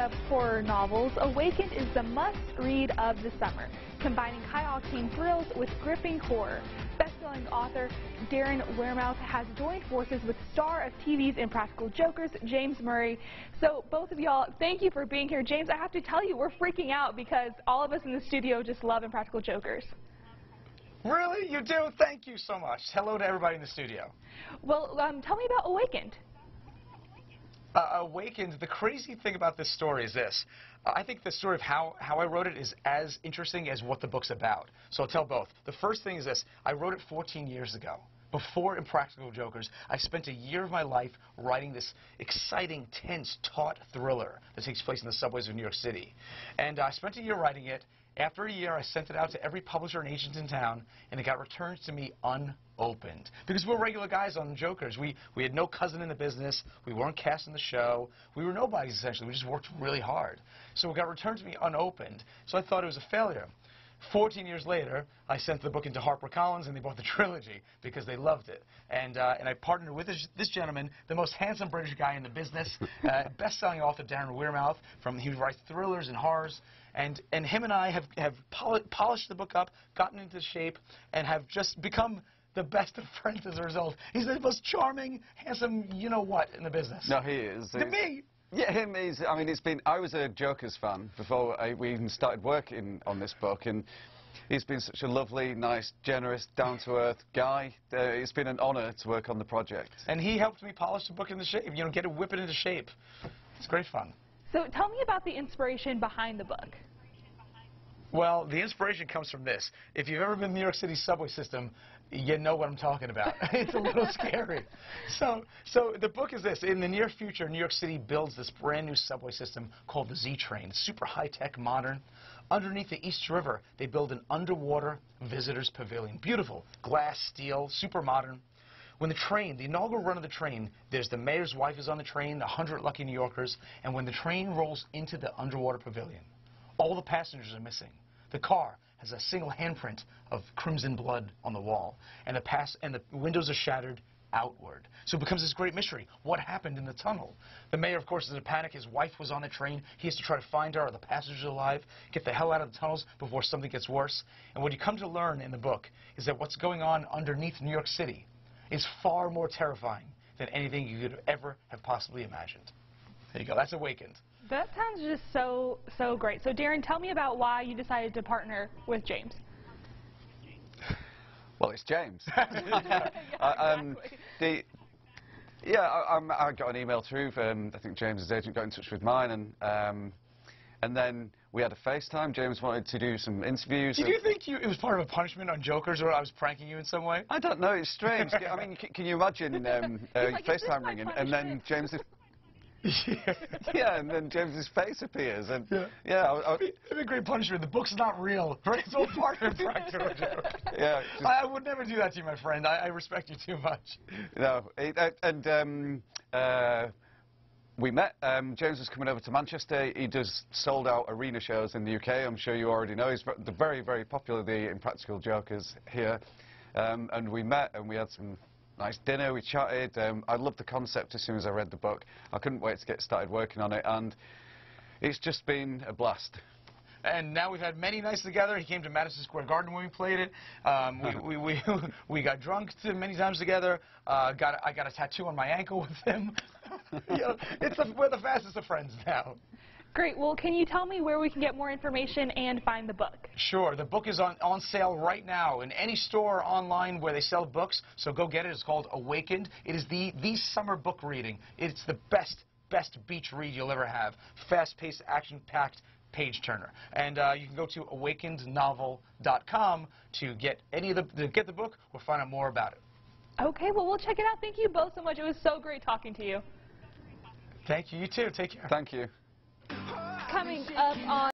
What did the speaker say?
of horror novels, Awakened is the must-read of the summer, combining high-octane thrills with gripping horror. Best-selling author Darren Wehrmouth has joined forces with star of TV's Impractical Jokers, James Murray. So both of y'all, thank you for being here. James, I have to tell you, we're freaking out because all of us in the studio just love Impractical Jokers. Really? You do? Thank you so much. Hello to everybody in the studio. Well, tell me about Awakened. Awakened, the crazy thing about this story is this. I think the story of how I wrote it is as interesting as what the book's about. So I'll tell both. The first thing is this. I wrote it 14 years ago. Before Impractical Jokers, I spent a year of my life writing this exciting, tense, taut thriller that takes place in the subways of New York City. And I spent a year writing it. After a year, I sent it out to every publisher and agent in town, and it got returned to me unopened. Because we're regular guys on Jokers. We had no cousin in the business. We weren't cast in the show. We were nobodies, essentially. We just worked really hard. So it got returned to me unopened. So I thought it was a failure. 14 years later, I sent the book into HarperCollins, and they bought the trilogy because they loved it. And I partnered with this gentleman, the most handsome British guy in the business, best-selling author Darren Wehrmouth. He writes thrillers and horrors. And him and I have polished the book up, gotten into shape, and have just become the best of friends as a result. He's the most charming, handsome, you-know-what in the business. No, he is. To me. Yeah, him is. I mean, I was a Jokers fan before we even started working on this book, and he's been such a lovely, nice, generous, down-to-earth guy. It's been an honor to work on the project. And he helped me polish the book into shape, whip it into shape. It's great fun. So tell me about the inspiration behind the book. Well, the inspiration comes from this. If you've ever been in the New York City subway system, you know what I'm talking about. It's a little scary. So the book is this. In the near future, New York City builds this brand new subway system called the Z train. It's super high-tech, modern. Underneath the East River, they build an underwater visitors pavilion. Beautiful. Glass, steel, super modern. When the inaugural run of the train, there's the mayor's wife is on the train, 100 lucky New Yorkers, and when the train rolls into the underwater pavilion, all the passengers are missing. The car has a single handprint of crimson blood on the wall, and the windows are shattered outward. So it becomes this great mystery. What happened in the tunnel? The mayor, of course, is in a panic. His wife was on the train. He has to try to find her. Are the passengers alive? Get the hell out of the tunnels before something gets worse. And what you come to learn in the book is that what's going on underneath New York City is far more terrifying than anything you could ever have possibly imagined. There you go. That's Awakened. That sounds just so great. So, Darren, tell me about why you decided to partner with James. Well, it's James. Yeah, exactly. I got an email through. I think James's agent got in touch with mine, and then we had a FaceTime. James wanted to do some interviews. Did you think it was part of a punishment on Jokers, or I was pranking you in some way? I don't know. It's strange. I mean, can you imagine like, FaceTime ringing, and then James's... yeah, and then James's face appears, and it'd be a great punishment. The book's not real, right? It's all part of Impractical Joke. Yeah, I would never do that to you, my friend. I respect you too much. No, we met. James was coming over to Manchester. He does sold-out arena shows in the UK. I'm sure you already know. He's very, very popular, the Impractical Jokers here. And we met, and we had some nice dinner, we chatted. I loved the concept as soon as I read the book. I couldn't wait to get started working on it, and it's just been a blast. And now we've had many nights together. He came to Madison Square Garden when we played it. We got drunk many times together. I got a tattoo on my ankle with him. We're the fastest of friends now. Great. Well, can you tell me where we can get more information and find the book? Sure. The book is on sale right now in any store online where they sell books, so go get it. It's called Awakened. It is the summer book reading. It's the best beach read you'll ever have. Fast-paced, action-packed page-turner. And you can go to awakenednovel.com to get the book or find out more about it. Okay. Well, we'll check it out. Thank you both so much. It was so great talking to you. Thank you. You too. Take care. Thank you. Coming up on